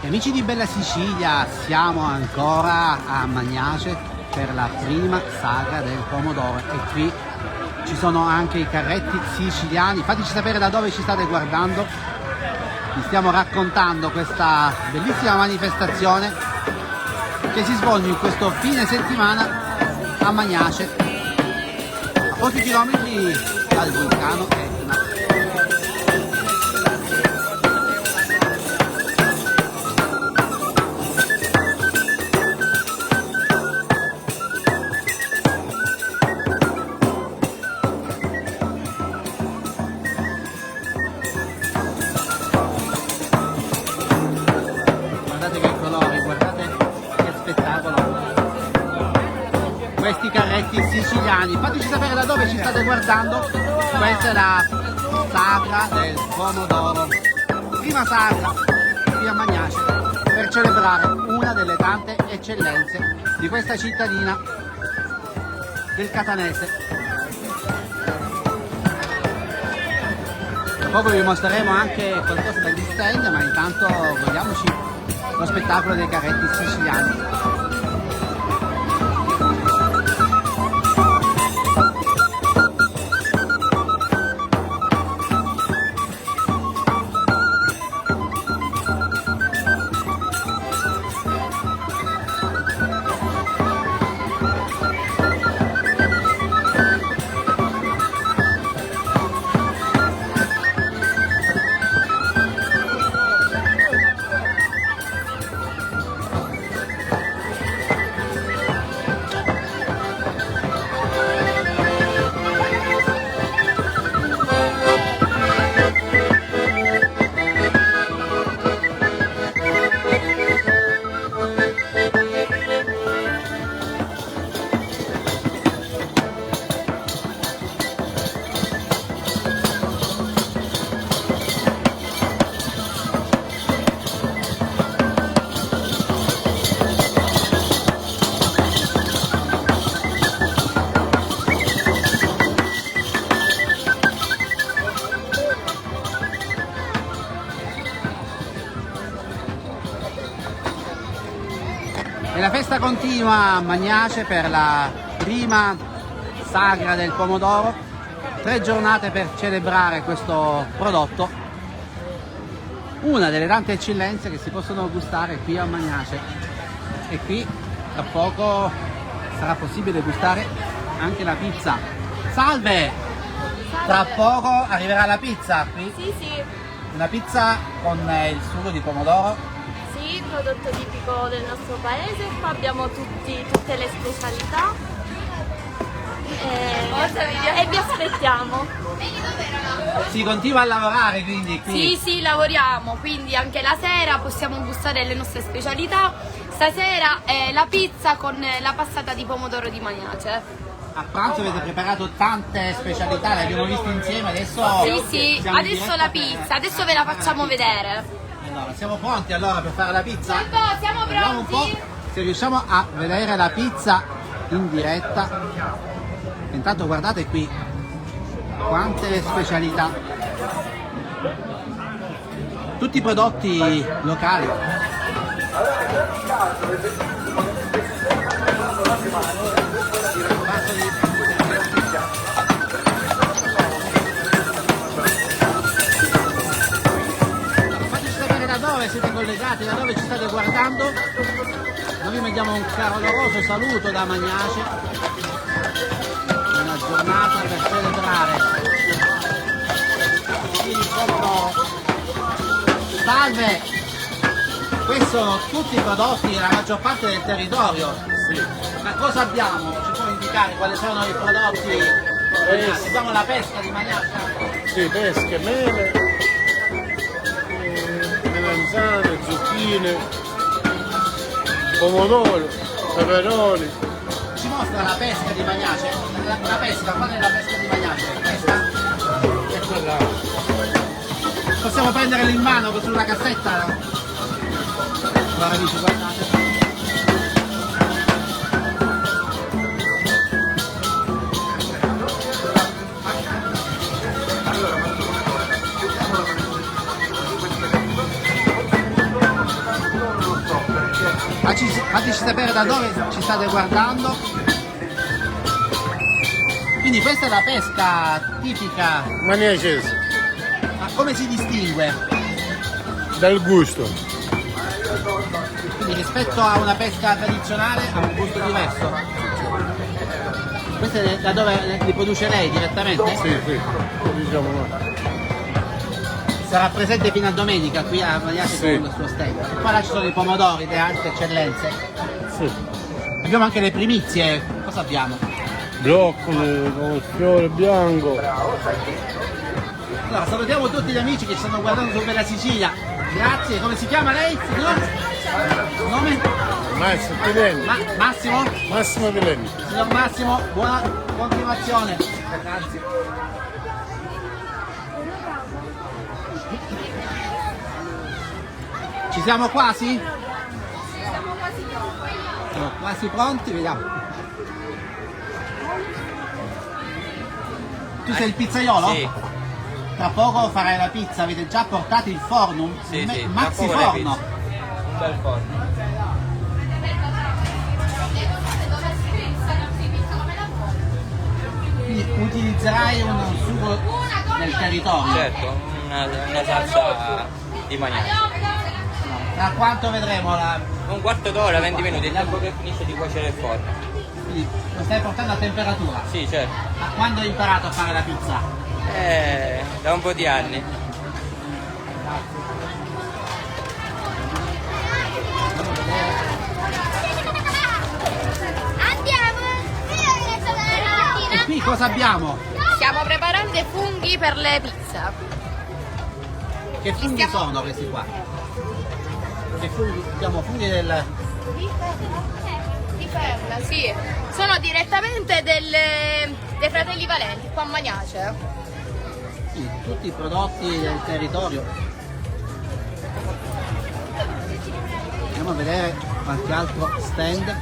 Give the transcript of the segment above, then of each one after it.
Amici di Bella Sicilia, siamo ancora a Magnace per la prima sagra del pomodoro e qui ci sono anche i carretti siciliani. Fateci sapere da dove ci state guardando. Vi stiamo raccontando questa bellissima manifestazione che si svolge in questo fine settimana a Magnace, a pochi chilometri dal vulcano Etna. Questi carretti siciliani, fateci sapere da dove ci state guardando. Questa è la sagra del pomodoro, prima sagra qui a Magnace per celebrare una delle tante eccellenze di questa cittadina del catanese. Tra poco vi mostreremo anche qualcosa dagli stand, ma intanto godiamoci lo spettacolo dei carretti siciliani. E la festa continua a Magnace per la prima sagra del pomodoro, 3 giornate per celebrare questo prodotto, una delle tante eccellenze che si possono gustare qui a Magnace. E qui tra poco sarà possibile gustare anche la pizza. Salve! Tra poco arriverà la pizza qui? Sì, sì. Una pizza con il sugo di pomodoro. Sì, prodotto tipico del nostro paese. Qua abbiamo tutte le specialità e vi aspettiamo. Si continua a lavorare quindi qui? Sì, sì, lavoriamo, quindi anche la sera possiamo gustare le nostre specialità. Stasera la pizza con la passata di pomodoro di Magnace. A pranzo avete preparato tante specialità, le abbiamo viste insieme, adesso Sì, adesso la pizza, adesso ve la facciamo vedere. Allora, siamo pronti allora per fare la pizza? Siamo Vediamo un po' se riusciamo a vedere la pizza in diretta. Intanto guardate qui quante specialità, tutti i prodotti locali. Dove siete collegati, da dove ci state guardando. Noi vi mandiamo un caloroso saluto da Magnace, una giornata per celebrare il pomodoro. Salve! Questi sono tutti i prodotti della maggior parte del territorio. Sì. Ma cosa abbiamo? Ci può indicare quali sono i prodotti? Abbiamo la pesca di Magnace? Sì, pesche, mele, melanzane, zucchine, pomodoro, peperoni. Ci mostra la pesca di Magnace? La pesca, qual è la pesca di Magnace? Questa? E quella. Possiamo prenderla in mano così una cassetta? Guarda amici, guardate. Fateci sapere da dove ci state guardando. Quindi questa è la pesca tipica, Maniacese, ma come si distingue? dal gusto. Quindi rispetto a una pesca tradizionale ha un gusto diverso. Queste da dove li produce lei direttamente? Sì, diciamo no. Sarà presente fino a domenica qui a Magnace Sì. con il suo stand. E poi là ci sono i pomodori, le altre eccellenze. Sì. Abbiamo anche le primizie. Cosa abbiamo? Broccoli, con il fiore bianco. Allora, salutiamo tutti gli amici che ci stanno guardando su Bella Sicilia. Grazie, come si chiama lei? Signor? Nome? Massimo Pileni. Massimo? Massimo Pileni. Signor Massimo, buona continuazione. Grazie. Ci siamo quasi? Siamo quasi pronti, vediamo. Tu sei il pizzaiolo? Sì, Tra poco farai la pizza, avete già portato il forno, un sì, sì. maxi tra poco le forno. pizze. Un bel forno. Quindi utilizzerai un sugo del territorio. Certo, una salsa di Magnace. Tra quanto vedremo la... Un quarto d'ora, 20 minuti, il tempo che finisce di cuocere il forno. Quindi lo stai portando a temperatura. Sì, certo. Ma quando hai imparato a fare la pizza? Da un po' di anni. E qui cosa abbiamo? Stiamo preparando i funghi per le pizze. Che funghi sono questi qua? Che funghi? Abbiamo funghi del... Di perla, sì. Sono direttamente dei fratelli Valenti, qua a Magnace. Sì, tutti i prodotti del territorio. Andiamo a vedere qualche altro stand.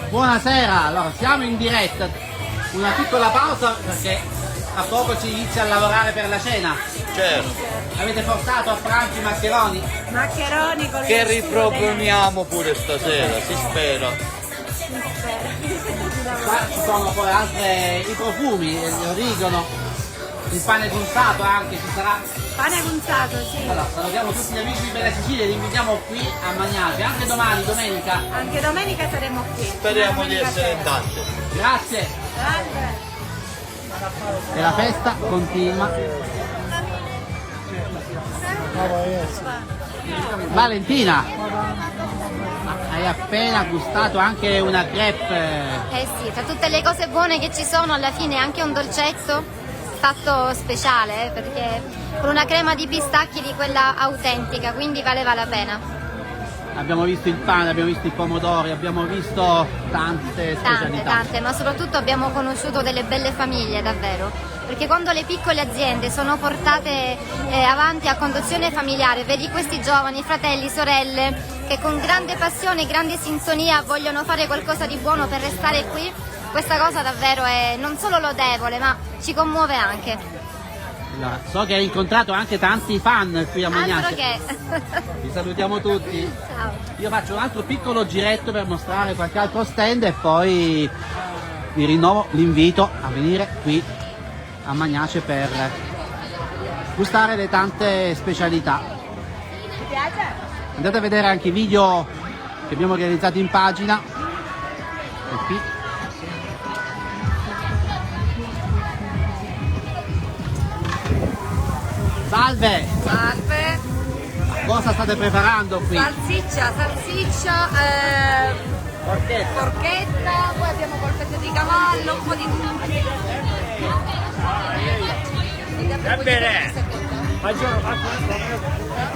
Buonasera, allora siamo in diretta, una piccola pausa perché a poco si inizia a lavorare per la cena. Certo, Avete portato a pranzo i maccheroni? Maccheroni con che le riproponiamo pure stasera, si spera. Qua ci sono poi altre, i profumi, l'origano, il pane crustato anche ci sarà. pane cunzato, sì. Allora, salutiamo tutti gli amici di Bella Sicilia, li invitiamo qui a Magnace, anche domani, domenica. Anche domenica saremo qui. Speriamo di Domenica essere in sera. tante. Grazie. Salve. E la festa continua. Valentina, hai appena gustato anche una crepe. Eh sì, tra tutte le cose buone che ci sono, alla fine anche un dolcetto fatto speciale, perché con una crema di pistacchi di quella autentica, quindi valeva la pena. Abbiamo visto il pane, abbiamo visto i pomodori, abbiamo visto tante specialità. Tante, ma soprattutto abbiamo conosciuto delle belle famiglie davvero, perché quando le piccole aziende sono portate avanti a conduzione familiare, vedi questi giovani fratelli, sorelle che con grande passione e grande sintonia vogliono fare qualcosa di buono per restare qui, questa cosa davvero è non solo lodevole ma ci commuove anche. Allora, so che hai incontrato anche tanti fan qui a Altro Magnace. che. Vi salutiamo tutti. Ciao. Io faccio un altro piccolo giretto per mostrare qualche altro stand e poi vi rinnovo l'invito a venire qui a Magnace per gustare le tante specialità. Andate a vedere anche i video che abbiamo realizzato in pagina. E qui. Salve. Cosa state preparando qui? Salsiccia, porchetta, poi abbiamo polpette di cavallo, un po' di tutto.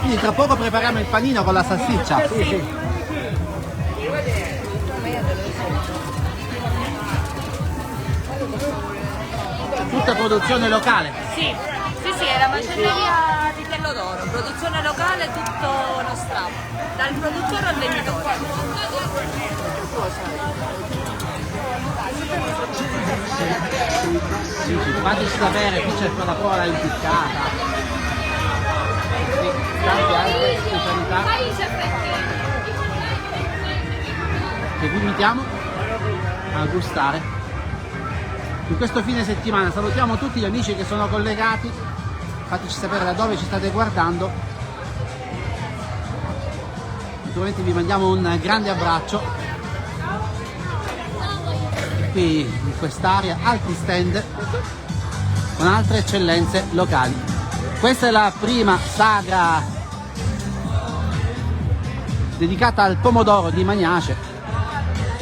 Quindi tra poco prepariamo il panino con la salsiccia. Sì. Tutta produzione locale. Sì, sì, è la macelleria di Tellodoro, produzione locale tutto nostra, dal produttore al venditore. Sì, fateci sapere, qui c'è la cola impiccata. Sì, tante altre specialità che vi invitiamo a gustare. In questo fine settimana salutiamo tutti gli amici che sono collegati, fateci sapere da dove ci state guardando. Naturalmente vi mandiamo un grande abbraccio. Qui in quest'area altri stand con altre eccellenze locali. Questa è la prima sagra dedicata al pomodoro di Magnace,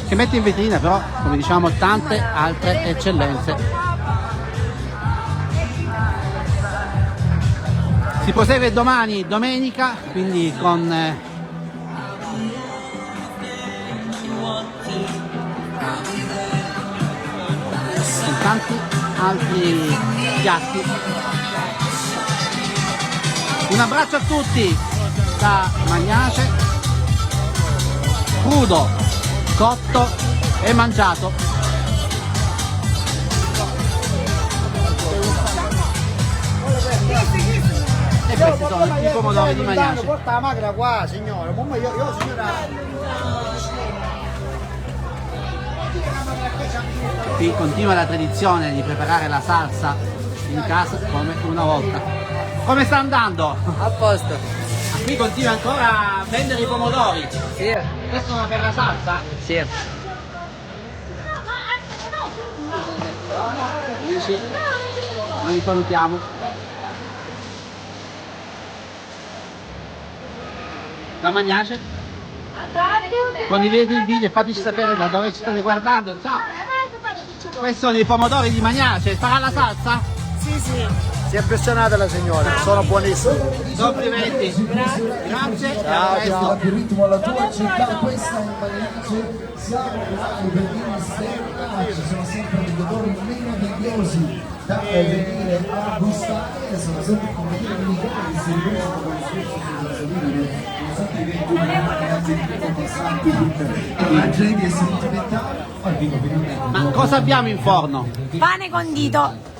che mette in vetrina però, come diciamo, tante altre eccellenze. Si prosegue domani, domenica, quindi con tanti altri piatti. Un abbraccio a tutti da Magnace, crudo, cotto e mangiato. E questi sono i pomodori di Magnace. Porta la macchina qua, signora. Io signora. Qui continua la tradizione di preparare la salsa in casa come una volta. Come sta andando? A posto. Qui continua ancora a vendere i pomodori. Sì. Questo sono per la salsa? Sì. Amici, noi vi salutiamo. Da Magnace? Condividete il video e fateci sapere da dove ci state guardando. Ciao! Questi sono i pomodori di Magnace, farà la salsa? Sì, sì. Si è impressionata la signora, sono buonissimi. Complimenti. Grazie. Ciao, ciao. Il ritmo alla tua città, questa è Magnace, siamo bravi per dire sterna, ci sono sempre degli odori meravigliosi da venire a gustare, sono sempre come dire unicali, si rivestono con il stesso sensazione, nonostante i 21 anni di tempo passanti, tragedie sentimentali, poi dico per il momento. Ma cosa abbiamo in forno? Pane condito.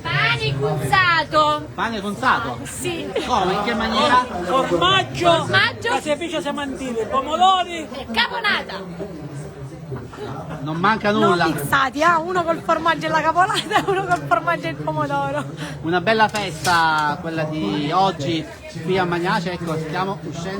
Pane cunzato. Pane conzato? Sì. Come? In che maniera? Formaggio, caseificio samantini, pomodori, Caponata. Non manca nulla. Non mixati, uno col formaggio e la caponata e uno col formaggio e il pomodoro. Una bella festa quella di oggi qui a Magnace, ecco, stiamo uscendo